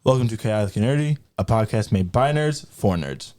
Welcome to Chaotic and Nerdy, a podcast made by nerds for nerds.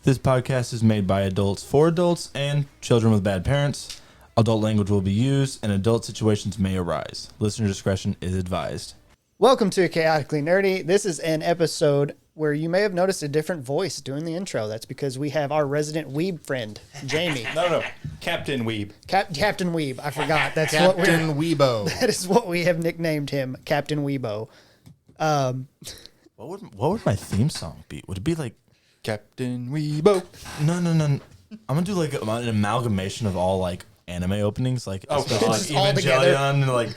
This podcast is made by adults for adults and children with bad parents. Adult language will be used and adult situations may arise. Listener discretion is advised. Welcome to Chaotically Nerdy. This is an episode where you may have noticed a different voice doing the intro. That's because we have our resident weeb friend, Jamie. No. Captain Weeb. Captain Weeb. I forgot. That's Captain WEEBO. That is what we have nicknamed him, Captain Weebo. What would my theme song be? Would it be like... Captain Weebo. No. I'm gonna do like an amalgamation of all like anime openings, like especially like Just all together. Evangelion and like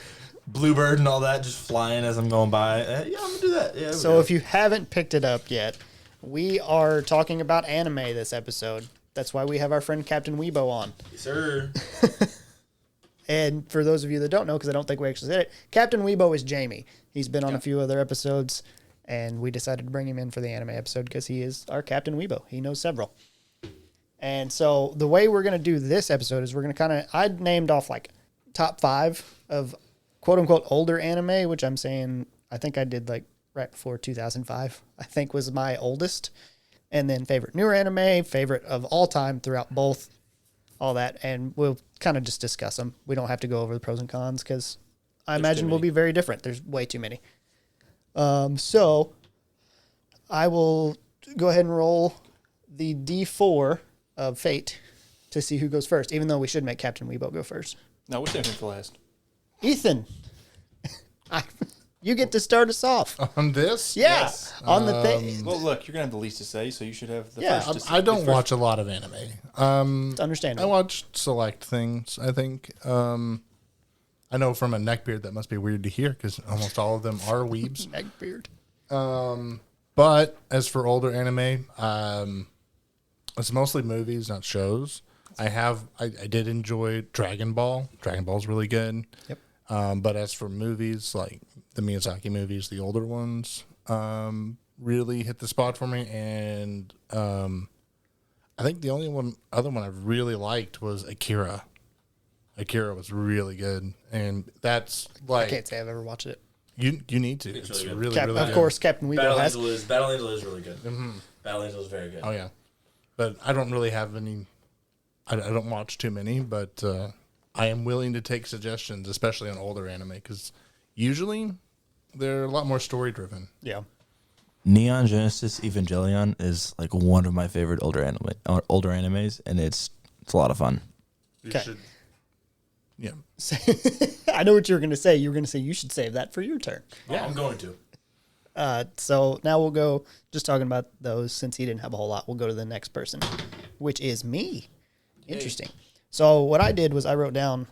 Bluebird and all that, just flying as I'm going by. Yeah, I'm gonna do that. Yeah. So if you haven't picked it up yet, we are talking about anime this episode. That's why we have our friend Captain Weebo on. Yes, sir. And for those of you that don't know, because I don't think we actually said it, Captain Weebo is Jamie. He's been on a few other episodes, and we decided to bring him in for the anime episode because he is our Captain Weebo. He knows several. And so the way we're going to do this episode is we're going to I named off like top 5 of quote unquote older anime, which I'm saying, I think I did like right before 2005, I think was my oldest. And then favorite newer anime, favorite of all time throughout both, all that. And we'll kind of just discuss them. We don't have to go over the pros and cons because I imagine we'll be very different. There's way too many. So I will go ahead and roll the D4 of fate to see who goes first, even though we should make Captain Weebo go first. No, we're saving him for last. Ethan, you get to start us off. On this? Yeah, Yes. on the thing. Well, look, you're going to have the least to say, so you should have the Yeah, first to say. I don't first. watch a lot of anime. It's understandable. I watch select things, I think. I know from a neckbeard that must be weird to hear because almost all of them are weebs. Neckbeard. But as for older anime, it's mostly movies, not shows. I did enjoy Dragon Ball. Dragon Ball's really good. Yep. But as for movies, like the Miyazaki movies, the older ones, really hit the spot for me. And I think the only other one I really liked was Akira. Akira was really good, and that's like I can't say I've ever watched it. you need to. It's really really good. really Of good. course, Captain Weebo has. Battle Angel is really good. Battle Angel is very good. Oh yeah, but I don't really have any. I don't watch too many, but I am willing to take suggestions, especially on older anime, because usually they're a lot more story driven. Yeah. Neon Genesis Evangelion is like one of my favorite older animes, and it's a lot of fun. Okay. Yeah. I know what you were going to say. You were going to say you should save that for your turn. Yeah, I'm going to. So now we'll go, just talking about those, since he didn't have a whole lot, we'll go to the next person, which is me. Interesting. So what I did was I wrote down,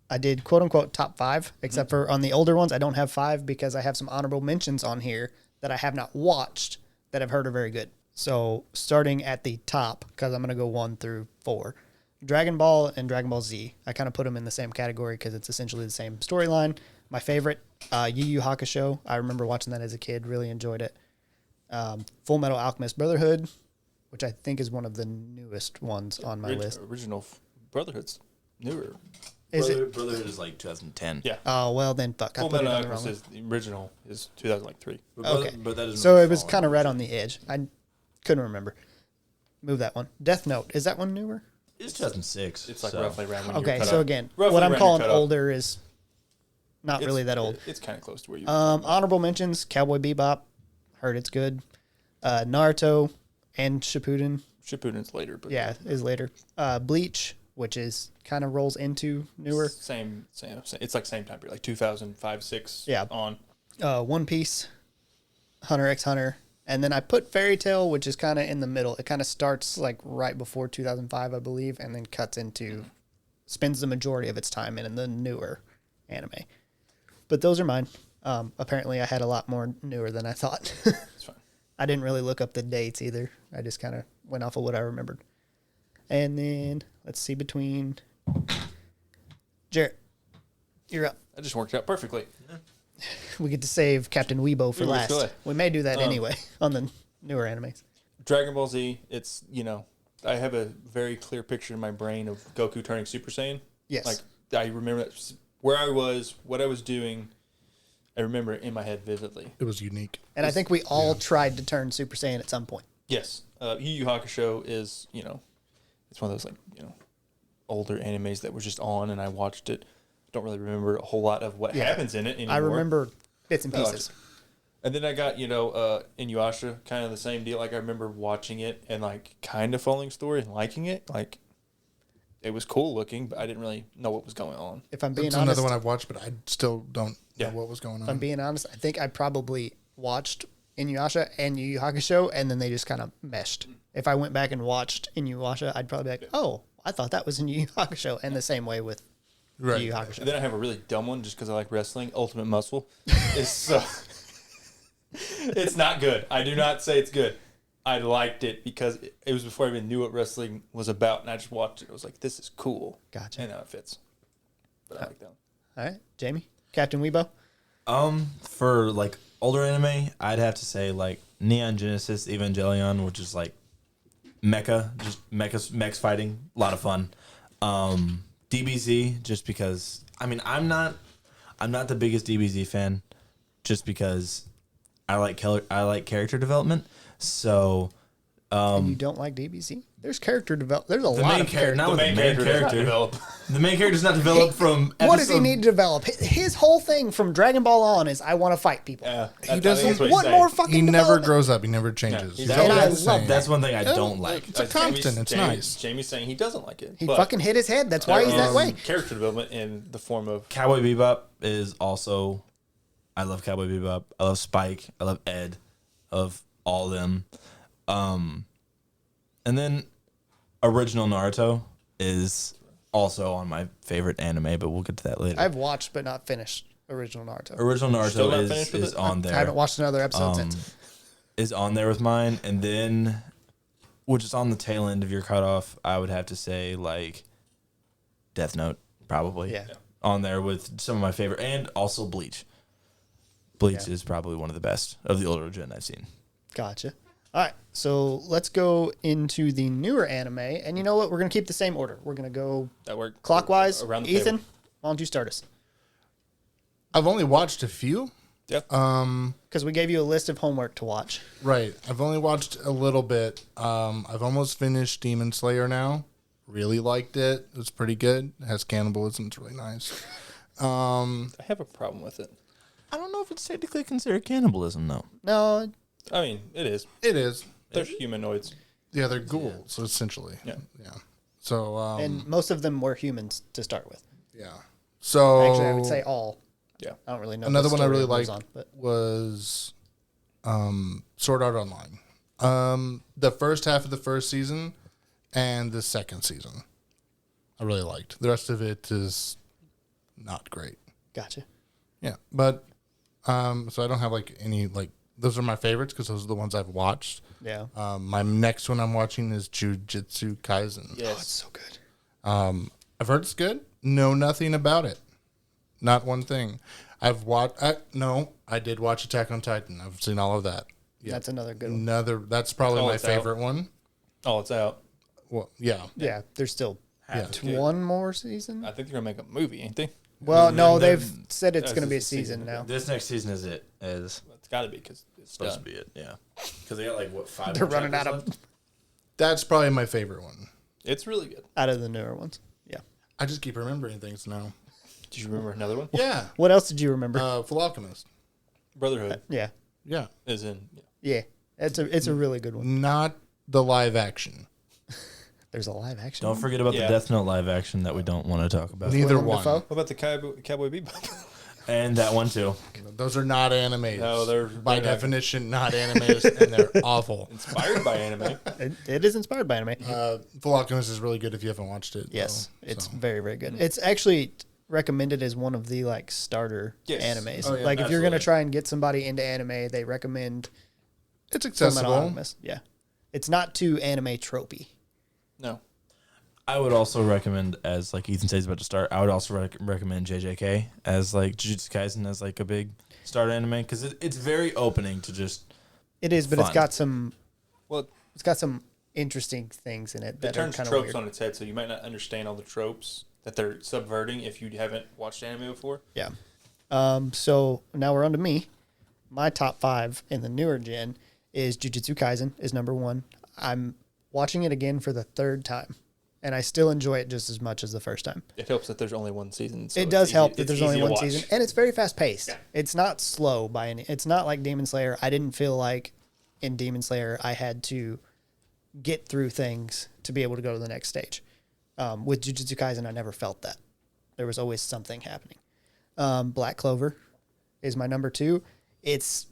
I did quote unquote top 5, except for on the older ones, I don't have 5 because I have some honorable mentions on here that I have not watched that I've heard are very good. So starting at the top, because I'm going to go 1 through 4, Dragon Ball and Dragon Ball Z. I kind of put them in the same category because it's essentially the same storyline. My favorite, Yu Yu Hakusho. I remember watching that as a kid, really enjoyed it. Full Metal Alchemist Brotherhood, which I think is one of the newest ones on my list. Original Brotherhood's newer. Brotherhood is like 2010. Yeah. Oh, well then, fuck. I Full put it Metal on the wrong Alchemist one. is the original is 2003. Okay. But that is So it was kind of right on the edge. I couldn't remember. Move that one. Death Note. Is that one newer? It's 2006. It's like so. roughly around when Okay, you're cut so up. again, Roughly what I'm around calling your cut up. older is not really that old. It's kind of close to where you Honorable mentions, Cowboy Bebop. Heard it's good. Naruto and Shippuden. Shippuden's later, but Yeah, is later. Bleach, which is kind of rolls into newer. Same. It's like same time period, like 2005, 6 Yeah. on. One Piece, Hunter x Hunter, and then I put Fairy Tail, which is kind of in the middle. It kind of starts like right before 2005, I believe, and then cuts into, spends the majority of its time in the newer anime. But those are mine. Apparently, I had a lot more newer than I thought. It's fine. I didn't really look up the dates either. I just kind of went off of what I remembered. And then let's see between Jarrett, you're up. That just worked out perfectly. We get to save Captain Weebo for Yeah, last. let's go. We may do that anyway on the newer animes. Dragon Ball Z. It's I have a very clear picture in my brain of Goku turning Super Saiyan. Yes. Like I remember where I was, what I was doing. I remember it in my head vividly. It was unique. And I think we all tried to turn Super Saiyan at some point. Yes, Yu Yu Hakusho is it's one of those older animes that was just on, and I watched it. Don't really remember a whole lot of what happens in it anymore. I remember bits and pieces. And then I got Inuyasha, kind of the same deal. Like I remember watching it and kind of following story and liking it. Like it was cool looking, but I didn't really know what was going on. If I'm being It's honest, another one I've watched, but I still don't know what was going on. if I'm being honest, I think I probably watched Inuyasha and Yu Yu Hakusho, and then they just kind of meshed. If I went back and watched Inuyasha, I'd probably be like, oh, I thought that was in Yu Yu Hakusho. And the same way with Yu Yu Hakusho. And then I have a really dumb one just because I like wrestling. Ultimate Muscle. It's it's not good. I do not say it's good. I liked it because it was before I even knew what wrestling was about, and I just watched it. I was like, this is cool. Gotcha. And now it fits. But I like that one. All right, Jamie, Captain Weebo. For older anime, I'd have to say Neon Genesis Evangelion, which is mecha, just mechs fighting, a lot of fun. DBZ, just because I'm not the biggest DBZ fan, just because I like character development. So And you don't like DBZ? There's character develop. There's a the lot main of character, character. not with the main does not character. develop. The main character's not developed from. What does he episode- need to develop? His whole thing from Dragon Ball on is I want to fight people. He doesn't- What more fucking He never development? grows up. He never changes. he's He's always And I always the love same. That's one thing I don't like. It's a constant. It's nice. Jamie's saying he doesn't like it. He but fucking hit his head. That's why he's there that is way. Character development in the form of Cowboy Bebop is also. I love Cowboy Bebop. I love Spike. I love Ed. I love all of them. And then original Naruto is also on my favorite anime, but we'll get to that later. I've watched but not finished original Naruto. Original Still not Naruto finished with is it? on there. I haven't watched another episode since. Is on there with mine, and then which is on the tail end of your cutoff, I would have to say Death Note, probably. Yeah. On there with some of my favorite, and also Bleach. Bleach is probably one of the best of the older gen I've seen. Gotcha. All right, so let's go into the newer anime, and you know what? We're gonna keep the same order. We're gonna go that work clockwise. around the Ethan, table. why don't you start us? I've only watched a few. Yeah. Because we gave you a list of homework to watch. Right. I've only watched a little bit. I've almost finished Demon Slayer now. Really liked it. It's pretty good. It has cannibalism. It's really nice. I have a problem with it. I don't know if it's technically considered cannibalism, though. No, I mean, it is. It is. They're humanoids. Yeah, they're ghouls, essentially. Yeah. Yeah. So, and most of them were humans to start with. yeah. So, Actually, I would say all. Yeah. I don't really know. another the one I story really it goes liked on, but was Sword Art Online. The first half of the first season and the second season, I really liked. The rest of it is not great. gotcha. Yeah, but so I don't have any those are my favorites because those are the ones I've watched. Yeah. My next one I'm watching is Jujutsu Kaisen. Yes. Oh, it's so good. I've heard it's good. Know nothing about it. Not one thing. I've watched. No, I did watch Attack on Titan. I've seen all of that. Yeah. That's another good one. That's probably Oh, my it's favorite one. Oh, it's out. Well, yeah. Yeah, there's still Yeah. one more season. I think they're gonna make a movie, ain't they? Well, no, they're- they've said it's That's going to be a just a season. season now. This next season is It's got to be because it's supposed done. to be it. Yeah, because they got 5. They're more running out chapters of left? That's probably my favorite one. It's really good. out of the newer ones. Yeah. I just keep remembering things now. Did you remember another one? Yeah. What else did you remember? Full Alchemist. Brotherhood Yeah. Yeah. is in. Yeah. It's a really good one. Not the live action. There's a live action. Don't one? forget about Yeah. the Death Note live action that we don't want to talk about, Neither Willem one. Dafoe? What about the Cowboy Bebop? and that one too. Those are not animes. No, they're by not. definition not animes, and they're awful. Inspired by anime. It is inspired by anime. Full Alchemist is really good if you haven't watched it. Yes, though, it's so. very, very good. It's actually recommended as one of the starter Yes. animes. Oh, yeah, like if you're gonna absolutely. try and get somebody into anime, they recommend It's Fullmetal accessible. Alchemist. Yeah, it's not too anime tropey. No. I would also recommend, as Ethan says about to start, I would also recommend JJK as Jujutsu Kaisen as a big starter anime because it's very opening to just It is, but it's fun. got some Well, interesting things in it it that are turns kind of tropes weird. on its head, so you might not understand all the tropes that they're subverting if you haven't watched anime before. Yeah. So now we're on to me. My top 5 in the newer gen is Jujutsu Kaisen is number 1. I'm watching it again for the 3rd time, and I still enjoy it just as much as the first time. It helps that there's only one season. So It it's does easy- help that it's there's easy only to one watch. season, and it's very fast paced. Yeah. It's not slow by any. It's not like Demon Slayer. I didn't feel like in Demon Slayer I had to get through things to be able to go to the next stage. With Jujutsu Kaisen, I never felt that. There was always something happening. Black Clover is my number 2. It's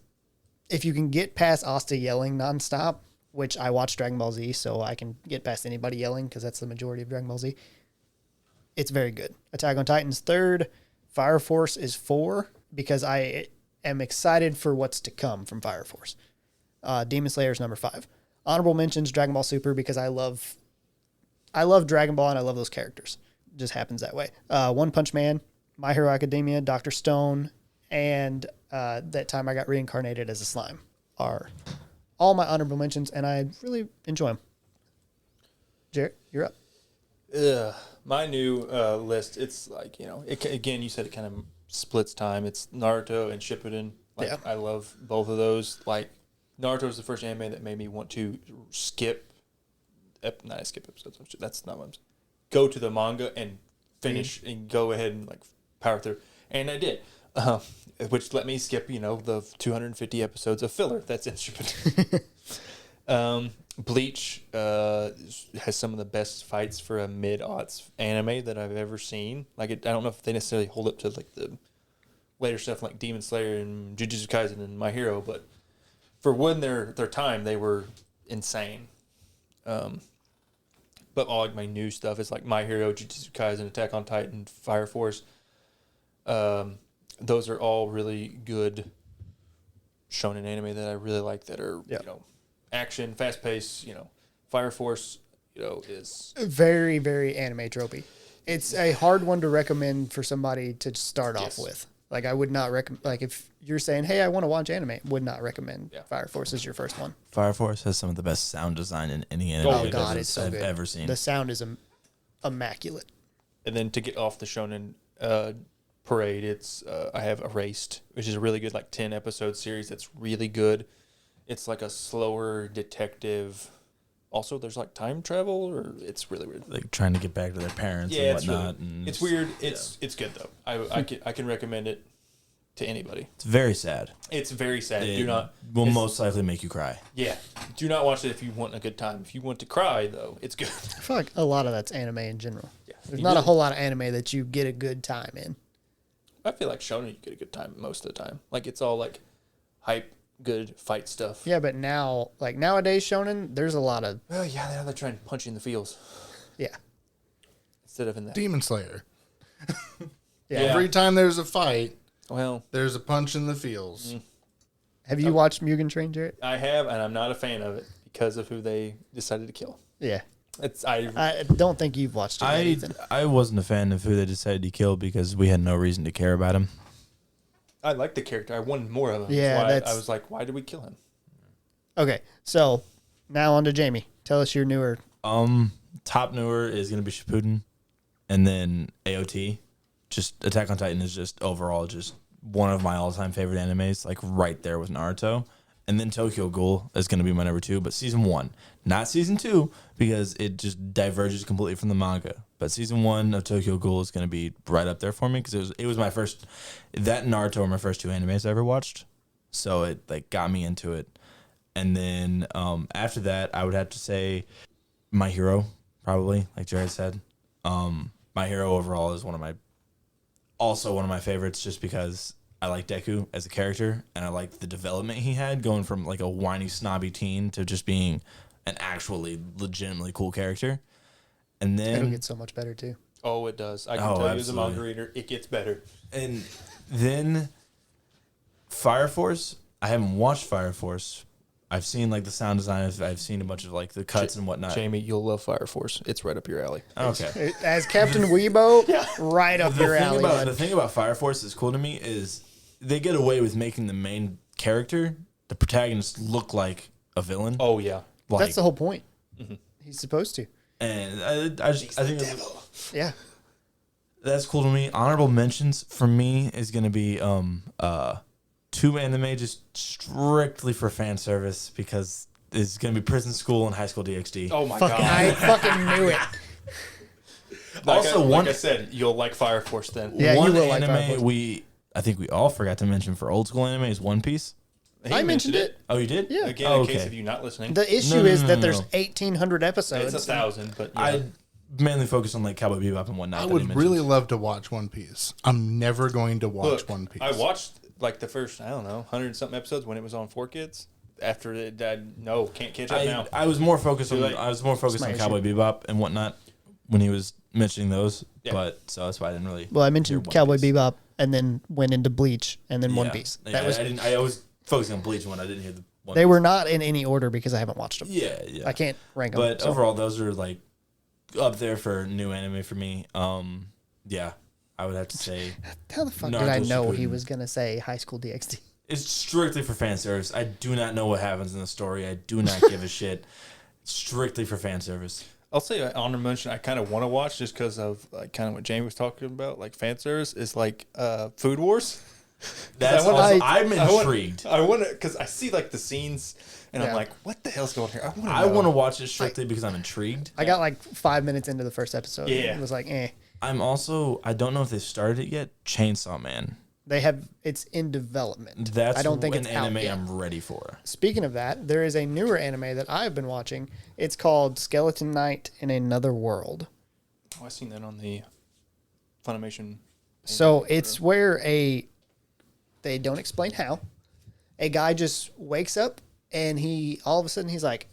if you can get past Asta yelling nonstop, which I watch Dragon Ball Z, so I can get past anybody yelling because that's the majority of Dragon Ball Z. It's very good. Attack on Titan's 3rd. Fire Force is 4 because I am excited for what's to come from Fire Force. Demon Slayer is number 5. Honorable mentions Dragon Ball Super because I love Dragon Ball and I love those characters. It just happens that way. One Punch Man, My Hero Academia, Dr. Stone, and that time I got reincarnated as a slime are all my honorable mentions, and I really enjoy them. Jarrett, you're up. My new list, it's like, again, you said it kind of splits time. It's Naruto and Shippuden. Like, Yeah. I love both of those. Like, Naruto is the first anime that made me want to skip, not skip episodes. That's not what I'm saying. Go to the manga and finish and go ahead and like power through. And I did. Which let me skip, the 250 episodes of filler that's in Shippuden. Bleach has some of the best fights for a mid-aughts anime that I've ever seen. Like, I don't know if they necessarily hold up to like the later stuff like Demon Slayer and Jujutsu Kaisen and My Hero, but for when their time, they were insane. But all like my new stuff is like My Hero, Jujutsu Kaisen, Attack on Titan, Fire Force. Those are all really good shonen anime that I really like that are, action, fast paced, Fire Force, is Very, very anime tropey. It's a hard one to recommend for somebody to start Yes. off with. Like, I would not recommend, like, if you're saying, hey, I want to watch anime, would not recommend Yeah. Fire Force as your first one. Fire Force has some of the best sound design in any anime Oh, I've God, ever- it's so I've good. ever seen. The sound is immaculate. And then to get off the shonen parade, it's I have Erased, which is a really good like 10 episode series that's really good. It's like a slower detective. Also, there's like time travel, or it's really weird. Like trying to get back to their parents Yeah, and it's whatnot. really, and it's weird. It's good though. I can recommend it to anybody. It's very sad. It's very sad. It Do not. will it's- most likely make you cry. Yeah. Do not watch it if you want a good time. If you want to cry though, it's good. I feel like a lot of that's anime in general. Yeah. There's You not a really- whole lot of anime that you get a good time in. I feel like shonen you get a good time most of the time. Like it's all like hype, good fight stuff. Yeah, but now, like nowadays shonen, there's a lot of, Oh yeah, now they're trying to punch you in the feels yeah. instead of in the. Demon Slayer. Yeah. Yeah. Every time there's a fight, Well, there's a punch in the feels. Have you watched Mugen Train, Jarrett? I have, and I'm not a fan of it because of who they decided to kill. Yeah. I don't think you've watched it yet, Ethan. I wasn't a fan of who they decided to kill because we had no reason to care about him. I like the character. I wanted more of him. Yeah, That's why that's- I was like, why did we kill him? Okay, so now on to Jamie. Tell us your newer. Top newer is gonna be Shippuden, and then AOT. Just Attack on Titan is just overall just one of my all-time favorite animes, like right there with Naruto. And then Tokyo Ghoul is going to be my number 2, but season 1, not season 2, because it just diverges completely from the manga. But season 1 of Tokyo Ghoul is going to be right up there for me because it was my first. That and Naruto were my first 2 animes I ever watched, so it like got me into it. And then after that, I would have to say My Hero, probably, like Jared said. My Hero overall is one of my favorites, just because I like Deku as a character, and I like the development he had, going from like a whiny, snobby teen to just being an actually legitimately cool character. And It'll then get so much better too. Oh, it does. I can Oh, tell you as a absolutely. manga reader, it gets better. and then Fire Force. I haven't watched Fire Force. I've seen like the sound design. I've seen a bunch of like the cuts and whatnot. Jamie, you'll love Fire Force. It's right up your alley. Okay. As Captain Weebo, right up your alley, The bud. thing about Fire Force that's cool to me is they get away with making the main character the protagonist look like a villain. Oh yeah. Like, That's the whole point. He's supposed to. and I think Yeah. that's cool to me. Honorable mentions for me is gonna be 2 anime just strictly for fan service because it's gonna be Prison School and High School DxD. Oh my Fucking, god. I fucking knew it. Also, like I said, you'll like Fire Force then. Yeah, you one will like Fire anime Force. I think we all forgot to mention for old school anime is One Piece. He I mentioned it. Oh, you did? Yeah. Again, Oh, in case okay. of you not listening. The issue No, no, is no, that no, there's no. 1,800 episodes. It's 1,000, but yeah. I mainly focus on like Cowboy Bebop and whatnot. I that would he really mentioned. love to watch One Piece. I'm never going to watch Look, One Piece. I watched like the first, I don't know, 100-something episodes when it was on 4Kids. After it died, no, can't catch up now. I was more focused on Too late. Cowboy issue. Bebop and whatnot when he was mentioning those. Yeah. But so that's why I didn't really. Well, I hear mentioned One Cowboy Piece. Bebop and then went into Bleach and then One Yeah. Piece. Yeah, That was I was focusing on Bleach when I didn't hear the One they Piece. were not in any order because I haven't watched them. Yeah, yeah. I can't rank them. But overall, those are like up there for new anime for me. Yeah, I would have to say how the fuck Naruto did I know he Shippuden. was gonna say High School DxD? it's strictly for fan service. I do not know what happens in the story. I do not give a shit. Strictly for fan service. I'll say honor mention I kind of want to watch just because of like kind of what Jamie was talking about, like fan service is like Food Wars. That's I wanna- also, I'm I want- intrigued. I want to because I see like the scenes and Yeah. I'm like, what the hell's going here? I want to watch it strictly because I'm intrigued. I got like 5 minutes into the first episode. Yeah. It was like, eh. I'm also, I don't know if they started it yet. Chainsaw Man. They have it's in development. That's I don't think an it's out anime yet. I'm ready for. Speaking of that, there is a newer anime that I've been watching. It's called Skeleton Knight in Another World. Oh, I seen that on the Funimation. So it's where they don't explain how, a guy just wakes up and he all of a sudden he's like,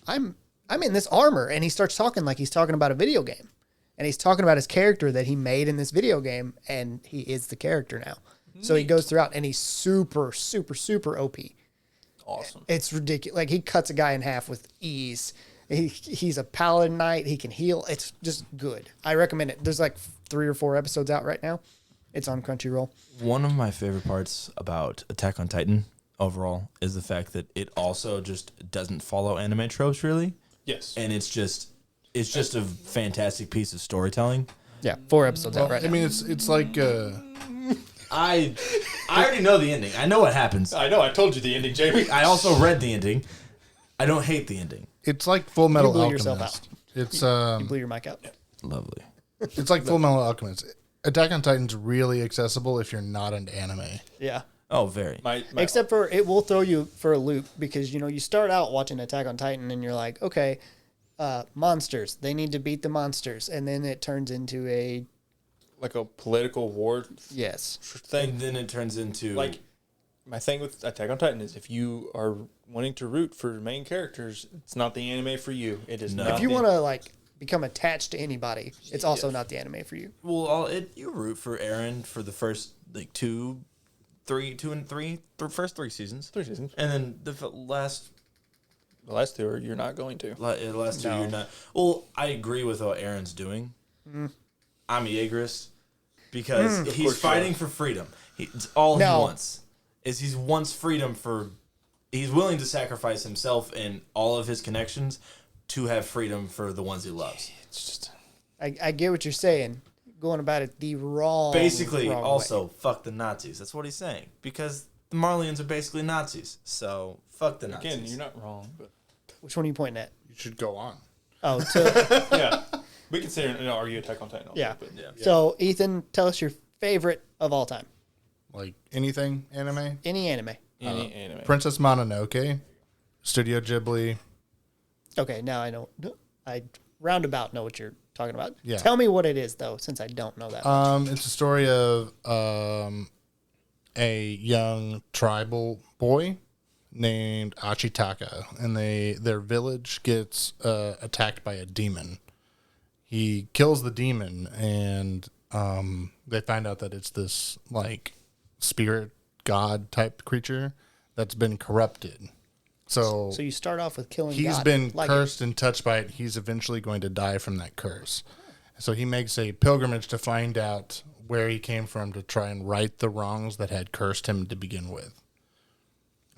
I'm in this armor, and he starts talking like he's talking about a video game. And he's talking about his character that he made in this video game, and he is the character now. So he goes throughout, and he's super, super, super OP. Awesome. It's ridiculous. Like, he cuts a guy in half with ease. He's a paladin knight. He can heal. It's just good. I recommend it. There's like 3 or 4 episodes out right now. It's on Crunchyroll. One of my favorite parts about Attack on Titan overall is the fact that it also just doesn't follow anime tropes really. Yes. And it's just a fantastic piece of storytelling. Yeah, 4 episodes out right I now. mean, it's like I already know the ending. I know what happens. I know. I told you the ending, Jamie. I also read the ending. I don't hate the ending. it's like Full Metal blew Alchemist. yourself out. It's You blew your mic out. Lovely. it's like Full Metal Alchemist. Attack on Titan's really accessible if you're not into anime. Yeah. Oh, very. My Except for it will throw you for a loop because, you start out watching Attack on Titan and you're like, okay, monsters. They need to beat the monsters. And then it turns into a, like a political war yes. thing. And then it turns into Like my thing with Attack on Titan is if you are wanting to root for main characters, it's not the anime for you. It is No. not. If you the- want to, like, become attached to anybody, it's also not the anime for you. well, you root for Eren for the first like the first 3 seasons, 3 seasons. and then the last The last 2 are you're not going to. last 2 No. you're not. Well, I agree with what Eren's doing. I'm a Jaegerist because he's course you fighting for freedom. It's all No. he wants is he wants freedom for. He's willing to sacrifice himself and all of his connections to have freedom for the ones he loves. It's just I get what you're saying. Going about it the wrong Basically, wrong also, way. fuck the Nazis. That's what he's saying. Because the Marlians are basically Nazis. So, fuck the Nazis. again, you're not wrong, but Which one are you pointing at? You should go on. Oh, to, yeah, we can sit here and argue Attack on Titan. all yeah. day, but Yeah. So, Ethan, tell us your favorite of all time. Like anything anime. Any anime. any anime. Princess Mononoke, Studio Ghibli. Okay, now I know. I roundabout know what you're talking about. Yeah. Tell me what it is, though, since I don't know that. It's a story of a young tribal boy named Achitaka, and their village gets attacked by a demon. He kills the demon, and they find out that it's this like spirit god type creature that's been corrupted. So you start off with killing he's God, been like cursed and touched by it. He's eventually going to die from that curse. So he makes a pilgrimage to find out where he came from to try and right the wrongs that had cursed him to begin with.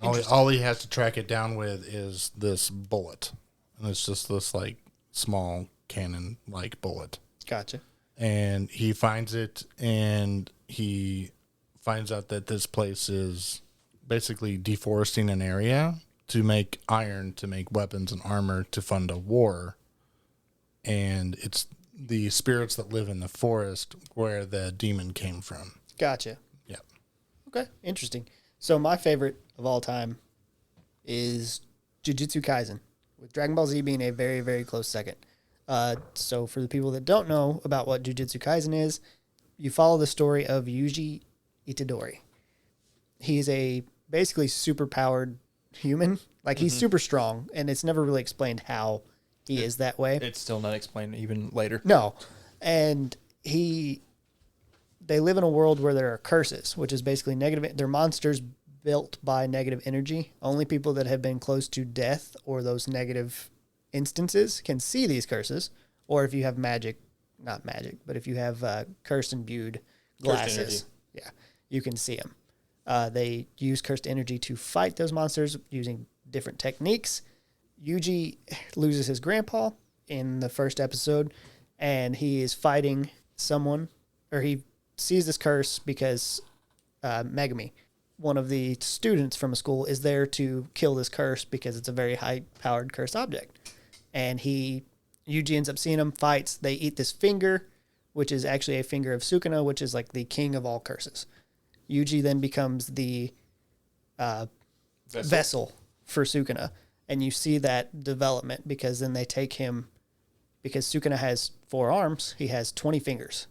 All he has to track it down with is this bullet, and it's just this like small cannon like bullet. Gotcha. And he finds it, and he finds out that this place is basically deforesting an area to make iron, to make weapons and armor, to fund a war. And it's the spirits that live in the forest where the demon came from. Gotcha. Yeah. Okay, interesting. So my favorite of all time is Jujutsu Kaisen, with Dragon Ball Z being a very, very close second. So for the people that don't know about what Jujutsu Kaisen is, you follow the story of Yuji Itadori. He's a basically super powered human. Like he's super strong, and it's never really explained how he is that way. It's still not explained even later. No. And they live in a world where there are curses, which is basically negative. They're monsters built by negative energy. Only people that have been close to death or those negative instances can see these curses. Or if you have magic, not magic, but if you have curse imbued glasses, yeah, you can see them. They use cursed energy to fight those monsters using different techniques. Yuji loses his grandpa in the first episode, and he is fighting someone, or he sees this curse because Megami, one of the students from a school, is there to kill this curse because it's a very high-powered cursed object. And Yuji ends up seeing him, fights. They eat this finger, which is actually a finger of Sukuna, which is like the king of all curses. Yuji then becomes the vessel for Sukuna. And you see that development because then they take him, because Sukuna has 4 arms, he has 20 fingers.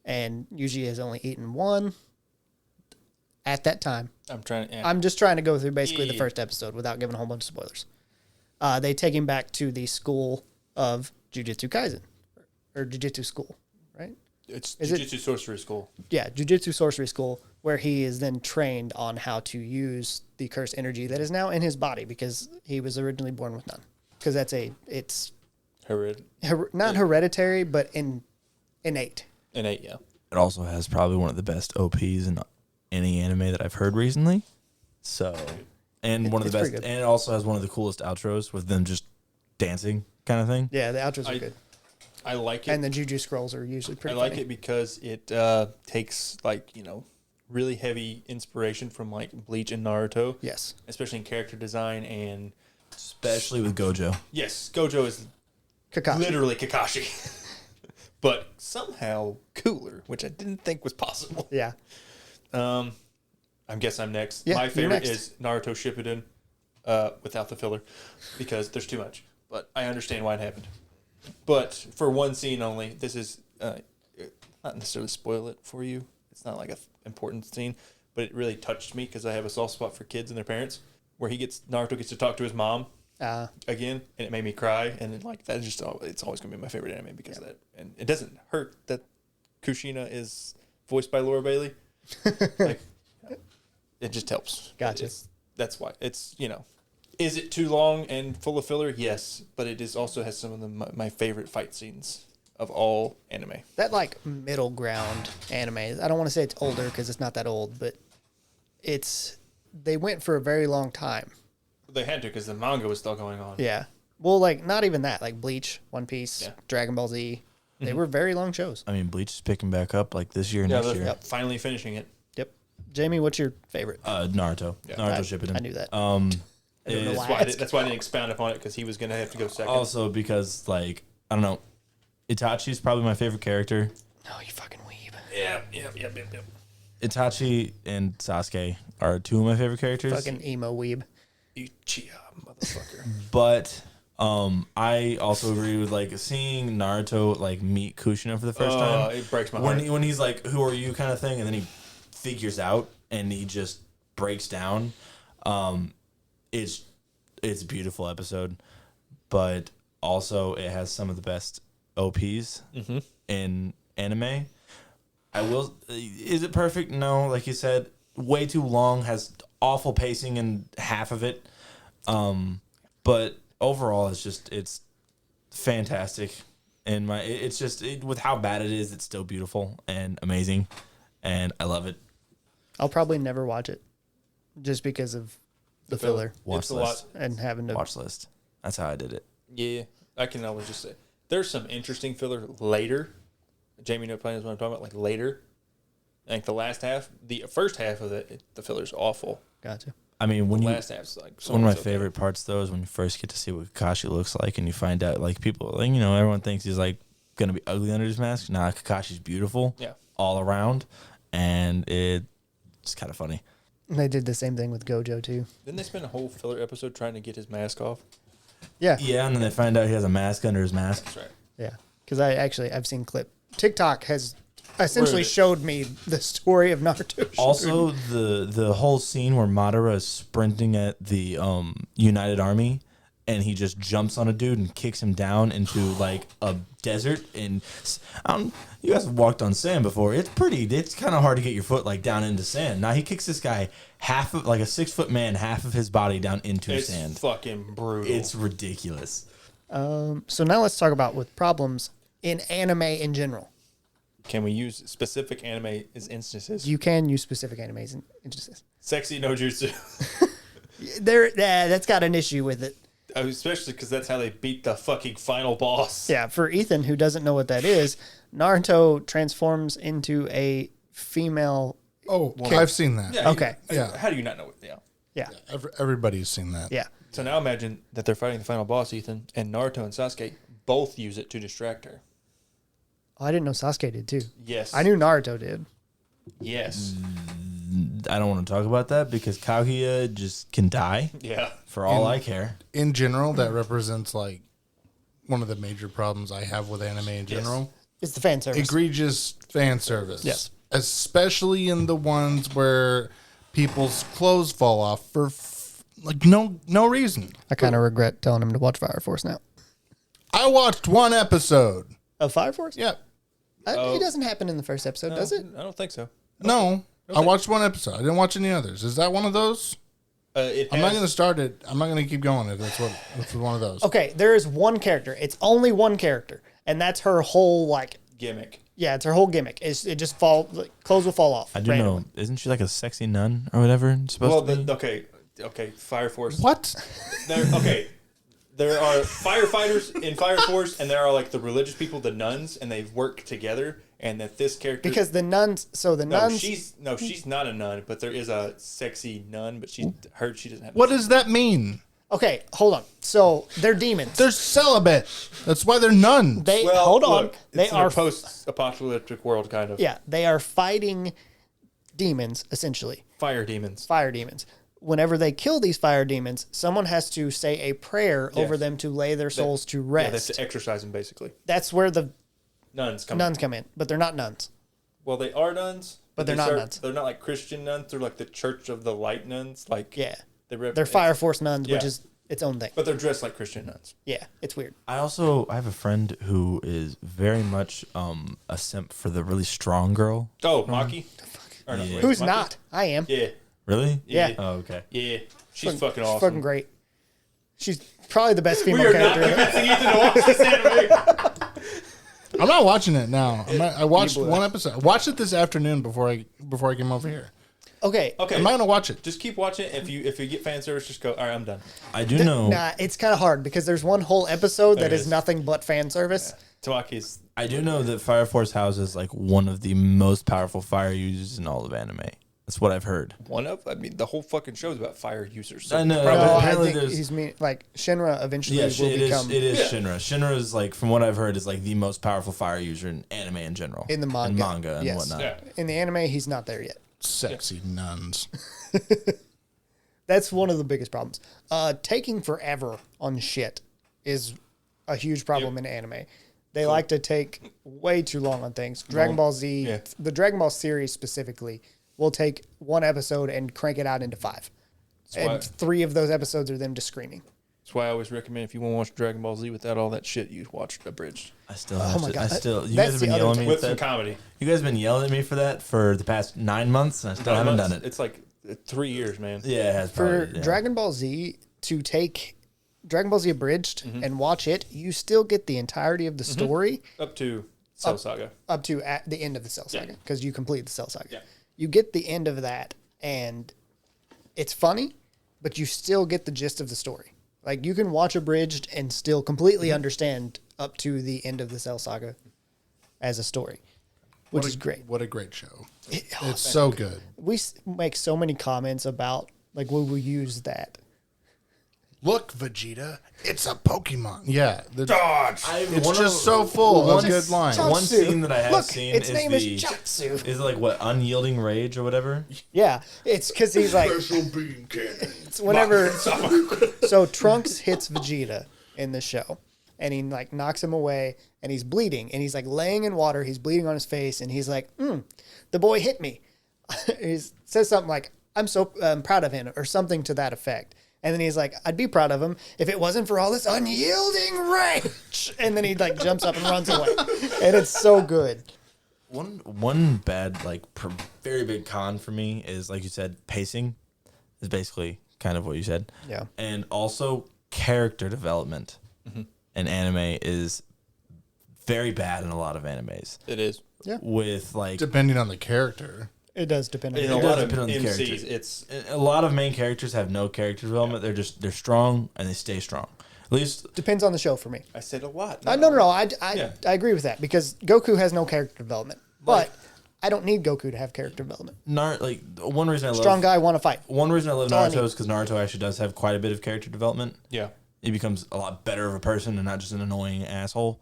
And Yuji has only eaten 1 at that time. I'm just trying to go through basically the first episode without giving a whole bunch of spoilers. They take him back to the school of Jujutsu Kaisen, or Jujutsu school, right? It's Jujutsu Sorcery School. Yeah, Jujutsu Sorcery School, where he is then trained on how to use the cursed energy that is now in his body because he was originally born with none. Because it's not hereditary, but innate. Innate, yeah. It also has probably one of the best OPs in any anime that I've heard recently. So, and one of the best, and it also has one of the coolest outros with them just dancing kind of thing. Yeah, the outros are good. I like it. And the Juju scrolls are usually pretty funny. funny. It because it takes really heavy inspiration from like Bleach and Naruto. Yes. Especially in character design and especially with Gojo. Yes, Gojo is Kakashi. Literally Kakashi. But somehow cooler, which I didn't think was possible. Yeah. I guess I'm next. Yeah, my favorite next. is Naruto Shippuden without the filler because there's too much. But I understand why it happened. But for one scene only, this is not necessarily spoil it for you. It's not like an important scene, but it really touched me because I have a soft spot for kids and their parents. Where Naruto gets to talk to his mom again, and it made me cry. And that is it's always gonna be my favorite anime because of that. And it doesn't hurt that Kushina is voiced by Laura Bailey. It just helps. Gotcha. That's why it's Is it too long and full of filler? Yes, but it also has some of my favorite fight scenes of all anime. That middle ground anime. I don't want to say it's older because it's not that old, but they went for a very long time. They had to because the manga was still going on. Yeah. Well, not even that. Like Bleach, One Piece, Dragon Ball Z. They were very long shows. I mean, Bleach is picking back up this year and next year. Yep, finally finishing it. Yep. Jamie, what's your favorite? Naruto. Yeah. Naruto Shippuden. I knew that. That's why I didn't expound upon it because he was going to have to go second. Also because, I don't know, Itachi's probably my favorite character. Oh, you fucking weeb. Yep. Itachi and Sasuke are 2 of my favorite characters. Fucking emo weeb. Uchiha, motherfucker. But I also agree with seeing Naruto meet Kushina for the first time. It breaks my heart. When he's like, "Who are you?" kind of thing, and then he figures out and he just breaks down. It's a beautiful episode, but also it has some of the best OPs in anime. Is it perfect? No, like you said, way too long, has awful pacing in half of it. But overall, it's fantastic. And with how bad it is, it's still beautiful and amazing, and I love it. I'll probably never watch it, just because of the filler Watch It's a list. lot. and having to. Watch list. That's how I did it. Yeah, I can always just say there's some interesting filler later. Jamie No Plan is what I'm talking about. Like later, I think the last half, the first half of the filler's awful. Gotcha. I mean, when The you last half's like one of my okay. favorite parts though is when you first get to see what Kakashi looks like, and you find out like people, like, you know, everyone thinks he's like gonna be ugly under his mask. Nah, Kakashi's beautiful, Yeah. all around, and it's kind of funny. And they did the same thing with Gojo too. Didn't they spend a whole filler episode trying to get his mask off? Yeah. Yeah, and then they find out he has a mask under his mask. That's right. Yeah. Because I've seen clip. TikTok has essentially Rude. showed me the story of Naruto. Also, the whole scene where Madara is sprinting at the United Army, and he just jumps on a dude and kicks him down into like a desert. And you guys have walked on sand before. It's kind of hard to get your foot like down into sand. Now he kicks this guy like a 6 foot man, half of his body down into It's sand. fucking brutal. It's ridiculous. So now let's talk about with problems in anime in general. Can we use specific anime as instances? You can use specific animes and instances. Sexy no jutsu. That's got an issue with it. Especially because that's how they beat the fucking final boss. Yeah, for Ethan, who doesn't know what that is, Naruto transforms into a female. Oh, I've seen that. Yeah, Okay. Yeah. How do you not know it? Yeah. Yeah, Everybody's seen that. yeah. So now imagine that they're fighting the final boss, Ethan, and Naruto and Sasuke both use it to distract her. Oh, I didn't know Sasuke did too. Yes. I knew Naruto did. Yes. I don't want to talk about that because Kaguya just can die Yeah. for all I care. In general, that represents like one of the major problems I have with anime in general. It's the fan service. Egregious fan service. Yes. Especially in the ones where people's clothes fall off for like no reason. I kind of regret telling him to watch Fire Force now. I watched one episode. Of Fire Force? Yeah. It doesn't happen in the first episode, does it? I don't think so. No. I watched one episode. I didn't watch any others. Is that one of those? I'm not going to start it. I'm not going to keep going if that's one of those. Okay, there is one character. It's only one character, and that's her whole like. gimmick. Yeah, it's her whole gimmick. It just clothes will fall off. I do know. Isn't she like a sexy nun or whatever? Supposed to be? Okay. Fire Force. What? There are firefighters in Fire Force, and there are like the religious people, the nuns, and they work together. And that this character Because the nuns. So the nuns. she's not a nun, but there is a sexy nun, but she doesn't have. What does that mean? Okay, hold on. So they're demons. They're celibate. That's why they're nuns. They hold on. Look, They it's are a post-apocalyptic world, kind of. Yeah, they are fighting demons essentially. Fire demons. Fire demons. Whenever they kill these fire demons, someone has to say a prayer over Yes. them to lay their souls to Yeah, rest. that's to exorcise them, basically. That's where the Nuns come. nuns come in, but they're not nuns. Well, they are nuns, But they're they not nuns. They're not like Christian nuns. They're like the Church of the Light nuns. Like Yeah, they're Fire Force nuns, which Yeah. is its own thing. but they're dressed like Christian nuns. Yeah, it's weird. I have a friend who is very much a simp for the really strong girl. Oh, Maki. Or Yeah. wait, Who's Maki? not? I am. Yeah, Really? Yeah. Oh, okay. yeah. She's fucking She's awesome. fucking great. She's probably the best We female are not character. in it. convincing Ethan to watch this anime. I'm not watching it now. I watched one episode. I watched it this afternoon before I came over here. Okay. Okay, I'm not gonna watch it. just keep watching. If you get fan service, just go. All right, I'm done. I do know. Nah, it's kind of hard because there's one whole episode that There is is. nothing but fan service. Tamaki's. I do know that Fire Force houses like one of the most powerful fire users in all of anime. That's what I've heard. One of, I mean, the whole fucking show is about fire users. So I know. probably- but No, I apparently think there's. he's like Shinra eventually Yeah, will it is. become It is Yeah. Shinra. Shinra is like, from what I've heard, is like the most powerful fire user in anime in general. in the manga. and manga and Yes. whatnot. Yeah. In the anime, he's not there yet. Sexy nuns. That's one of the biggest problems. Taking forever on shit is a huge problem in anime. They like to take way too long on things. Dragon Ball Z, yeah. the Dragon Ball series specifically, will take one episode and crank it out into 5. And why- 3 of those episodes are them just screaming. That's why I always recommend if you want to watch Dragon Ball Z without all that shit, you watch Abridged I still have my to. God, I still. You that's guys have the been other yelling at me with for some that. comedy. You guys have been yelling at me for that for the past 9 months, and I still haven't done it. It's like 3 years, man. Yeah, it has For probably, yeah. Dragon Ball Z to take Dragon Ball Z Abridged Mm-hmm. and watch it, you still get the entirety of the story Up to Cell Saga. up to at the end of the Cell Saga because you complete the Cell Saga. Yeah. You get the end of that, and it's funny, but you still get the gist of the story. Like, you can watch abridged and still completely understand up to the end of the Cell Saga as a story, which is great. What a great show. It's so good. We make so many comments about, like, we will use that. Look, Vegeta, it's a Pokemon. Yeah. Dodge. It's just so full of good lines. One scene that I have Look, seen its is name the is Jatsu. is like what, unyielding rage or whatever. Yeah, it's because he's like, Special beam cannon. it's whenever. So Trunks hits Vegeta in the show, and he like knocks him away, and he's bleeding, and he's like laying in water. He's bleeding on his face, and he's like, "The boy hit me." He says something like, "I'm so proud of him," or something to that effect. And then he's like, "I'd be proud of him if it wasn't for all this unyielding rage." And then he like jumps up and runs away, and it's so good. One bad, like, very big con for me is, like you said, pacing is basically kind of what you said. Yeah. And also character development in anime is very bad in a lot of animes. It is. Yeah. With, like, Depending on the character. It does depend on In the a does lot of depend on the MCs, character. it's a lot of main characters have no character development. They're strong and they stay strong. At least Depends on the show for me. I said a lot. No. I Yeah. agree with that because Goku has no character development, but I don't need Goku to have character development. one reason I love Strong guy, want to fight. One reason I love all I Naruto need. is because Naruto actually does have quite a bit of character development. Yeah. He becomes a lot better of a person and not just an annoying asshole.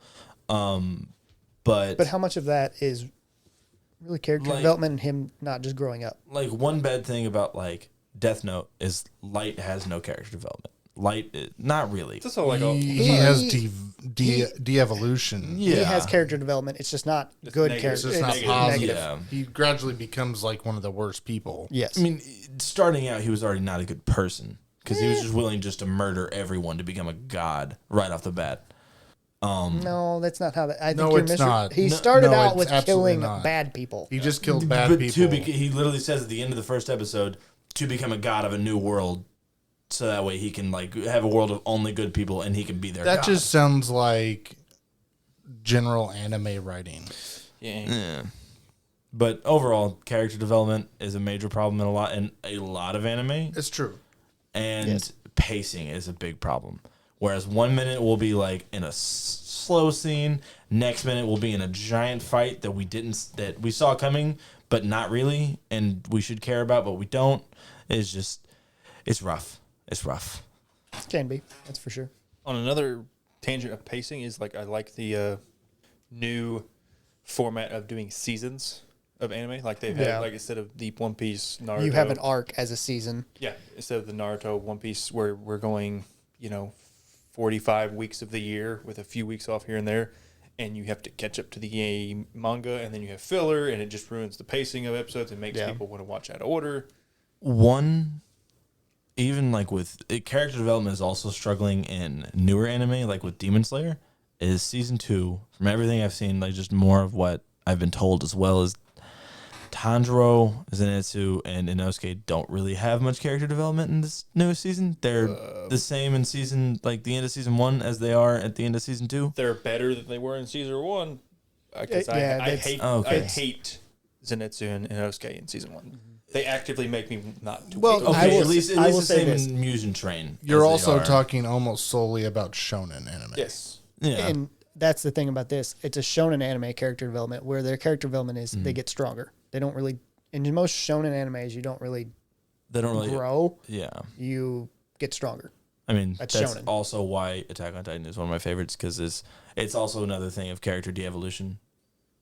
But But how much of that is really character Like- development and him not just growing up? like one bad thing about like Death Note is Light has no character development. Light, not really. It's also like He has de-evolution. Yeah. He has character development. It's just not good negative. character. It's just not It's positive. Yeah. He gradually becomes like one of the worst people. Yes. I mean, starting out, he was already not a good person because he was just willing just to murder everyone to become a god right off the bat. no, that's not how that. I think No, you're it's not. He No, started no, out it's with absolutely killing not. bad people. He just killed bad But people. he literally says at the end of the first episode to become a god of a new world, so that way he can like have a world of only good people and he can be their That god. just sounds like general anime writing. yeah. Yeah. But overall, character development is a major problem in a lot of anime, It's true. and Yes. pacing is a big problem. Whereas 1 minute will be like in a slow scene, next minute will be in a giant fight that we saw coming, but not really, and we should care about, but we don't. It's rough. It's rough. Can be. That's for sure. On another tangent of pacing is like I like the new format of doing seasons of anime. Like they've Yeah. had like instead of the One Piece Naruto. You have an arc as a season. Yeah, instead of the Naruto One Piece where we're going, 45 weeks of the year with a few weeks off here and there, and you have to catch up to the manga, and then you have filler, and it just ruins the pacing of episodes and makes Yeah. people want to watch out of order. Even like with character development is also struggling in newer anime, like with Demon Slayer, is season 2. From everything I've seen, like just more of what I've been told, as well as Tanjiro, Zenitsu, and Inosuke don't really have much character development in this newest season. They're the same in the end of season 1 as they are at the end of season 2. They're better than they were in season 1. Because Yeah, I that's- hate okay. I hate Zenitsu and Inosuke in season 1. They actively make me not to. Well, hate Okay, I will- at least I will the say same this. in Mugen Train. You're as they also are. talking almost solely about shonen anime. yes. Yeah. And that's the thing about this. It's a shonen anime character development where their character development is Mm-hmm. they get stronger. They don't really, in most shonen animes, you don't really They don't really grow. Yeah. You get stronger. I mean, That's that's shonen. also why Attack on Titan is one of my favorites, because it's also another thing of character de-evolution,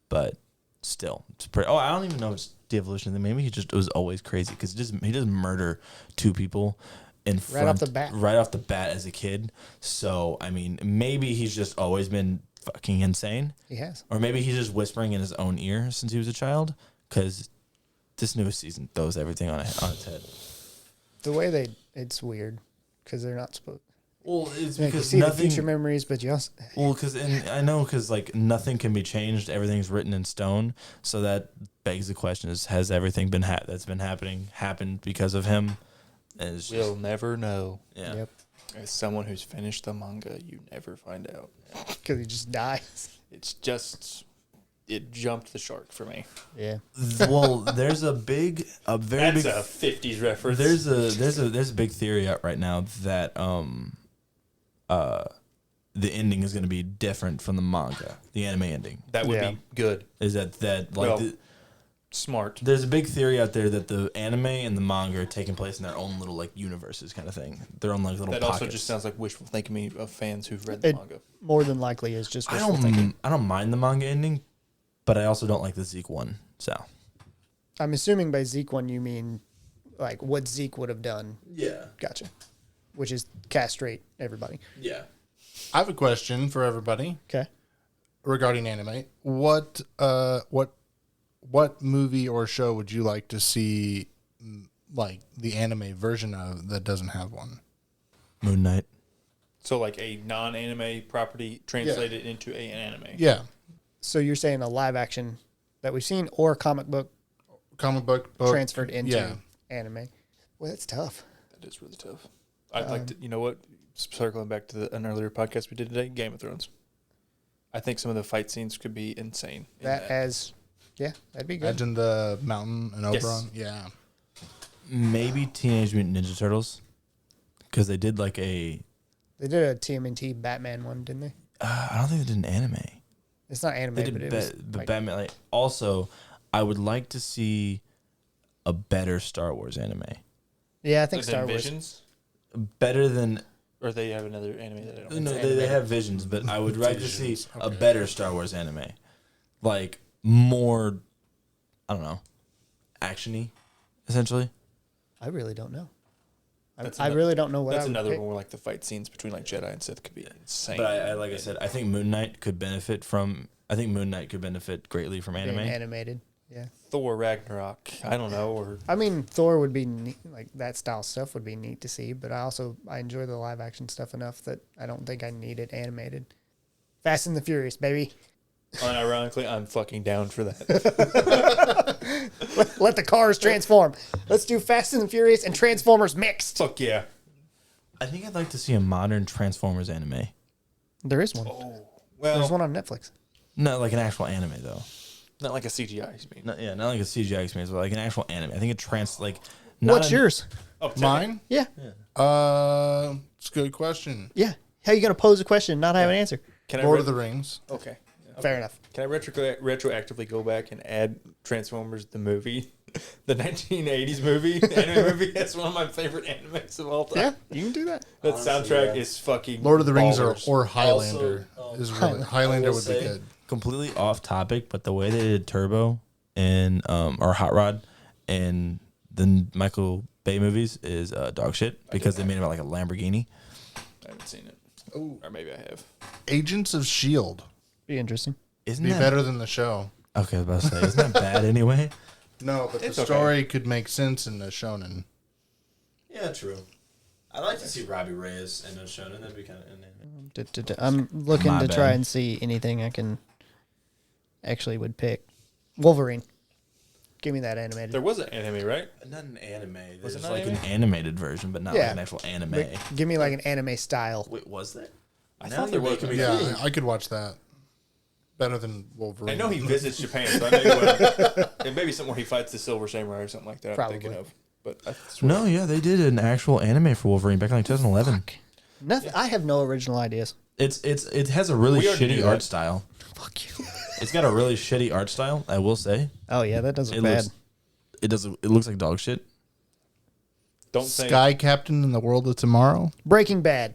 but still, it's pretty. Oh, I don't even know if it's de-evolution. Maybe it was always crazy because he does murder 2 people in front off the bat. right off the bat as a kid. So I mean, maybe he's just always been fucking insane, He has. or maybe he's just whispering in his own ear since he was a child. Because this newest season throws everything on its head. The way it's weird because they're not supposed. Well, it's You because see the nothing. future memories, but you also Well, because like nothing can be changed. Everything's written in stone. So that begs the question: has everything that's been happened because of him? And it's just, We'll never know. yeah. yep, As someone who's finished the manga, you never find out. because he just dies. It's just it jumped the shark for me. Yeah. Well, there's a very That's big a 50s reference. there's a big theory out right now that the ending is going to be different from the manga, the anime ending. That would Yeah. be good. Is that like Well, smart. there's a big theory out there that the anime and the manga are taking place in their own little like universes kind of thing. Their own like little That pockets. also just sounds like wishful thinking me of fans who've read the manga. More than likely is just I wishful thinking. don't mind the manga ending, but I also don't like the Zeke one. So I'm assuming by Zeke one you mean like what Zeke would have done. yeah, Gotcha. Which is castrate everybody. yeah. I have a question for everybody Okay. regarding anime. What movie or show would you like to see, like the anime version of that doesn't have one? Moon Knight. So like a non-anime property translated into an anime. Yeah, So you're saying a live action that we've seen or comic book comic book transferred into yeah. anime? Well, that's tough. That is really tough. I'd like to, you know what? Circling back to an earlier podcast we did today, Game of Thrones. I think some of the fight scenes could be insane. in That has, yeah, that'd be good. Imagine the mountain and Yes. Oberon. Yeah, Maybe Teenage Mutant Ninja Turtles, because they did like a. They did a TMNT Batman one, didn't they? I don't think they did an anime. It's not anime, They did but it was but like, Batman. Like, also, I would like to see a better Star Wars anime, yeah, I think Is it Star Wars. Visions? better than. Or they have another anime that I don't No, know. they have visions, but I would like to see Visions, a okay. better Star Wars anime, like more. I don't know, actiony, essentially. I really don't know. That's I ano- really don't know what That's I would another pick. one where like the fight scenes between like Jedi and Sith could be insane. But I like I said, I think Moon Knight could benefit from. I think Moon Knight could benefit greatly from Being anime. animated. Yeah. Thor Ragnarok. I don't know. Or I mean, Thor would be neat, like that style stuff would be neat to see, but I enjoy the live action stuff enough that I don't think I need it animated. Fast and the Furious, baby. unironically, I'm fucking down for that. Let the cars transform. Let's do Fast and the Furious and Transformers mixed. Fuck yeah. I think I'd like to see a modern Transformers anime. There is one. Well, There's one on Netflix. Not like an actual anime though. not like a CGI. You mean? Not like a CGI experience, but like an actual anime. I think not What's an- yours? Oh, mine. Yeah. It's a good question. Yeah. How you going to pose a question and not have an answer? Can Lord I of the Rings. Okay. Fair enough. Can I retroactively go back and add Transformers the movie, the 1980s movie, anime movie? That's one of my favorite animes of all time. Yeah, you can do that. That Honestly, soundtrack yeah. is fucking. Lord of the Rings ballers. or Highlander Also, is really Highlander would be good. Completely off topic, but the way they did Turbo and or Hot Rod and the Michael Bay movies is dog shit because they made it about like a Lamborghini. I haven't seen it. Oh. Or maybe I have. Agents of Shield Be interesting. Isn't be that better than the show. Okay, I was about to say, isn't that bad anyway? No, but It's the okay. story could make sense in the shonen. Yeah, true. I'd like to see Robbie Reyes and Shonen. That'd be kind of. I'm looking My to try bad. and see anything I can actually would pick. Wolverine. Give me that animated. There was an anime, right? Not an anime. Was There's it not like anime? an animated version, but not Yeah. like an actual anime. But give me like an anime style. Wait, was there? I Now thought there you're was. making me- Yeah, I could watch that. Better than Wolverine. I know he visits Japan, so I know he would. It may be something where he fights the Silver Samurai or something like that. I'm thinking Probably. of. But I swear. No, yeah, they did an actual anime for Wolverine back in like 2011. Nothing. I have no original ideas. It has a really We already shitty knew art that. style. Fuck you. It's got a really shitty art style, I will say. Oh yeah, that does look It bad. it looks like dog shit. Don't say. Sky Captain in the World of Tomorrow. Breaking Bad.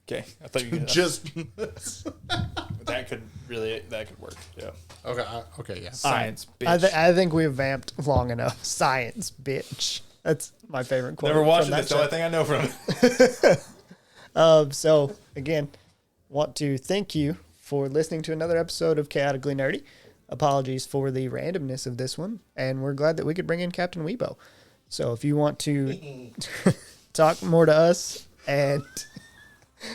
Okay, I thought you were gonna, Just that could work. Yeah. okay. Okay, yeah. Science, bitch. I think we've vamped long enough. Science, bitch. That's my favorite quote. Never watched from it. that That's the only show. thing I know from it. So again, want to thank you for listening to another episode of Chaotically Nerdy. Apologies for the randomness of this one, and we're glad that we could bring in Captain WEEBO. So if you want to talk more to us and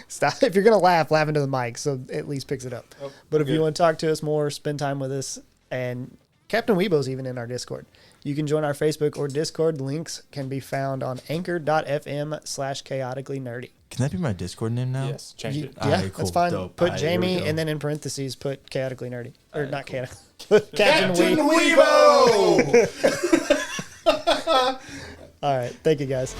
stop, if you're gonna laugh into the mic, so at least picks it up. Oh, But if you good. want to talk to us more, spend time with us, and Captain WEEBO's even in our Discord. You can join our Facebook or Discord. Links can be found on anchor.fm/chaotically nerdy. Can that be my Discord name now? Yes, change it. Yeah, Alright, cool, that's fine. dope. Put Alright, here we Jamie go. and then in parentheses put chaotically nerdy. Or not cool. chaotic. Captain Wee. WEEBO! All right. Thank you guys.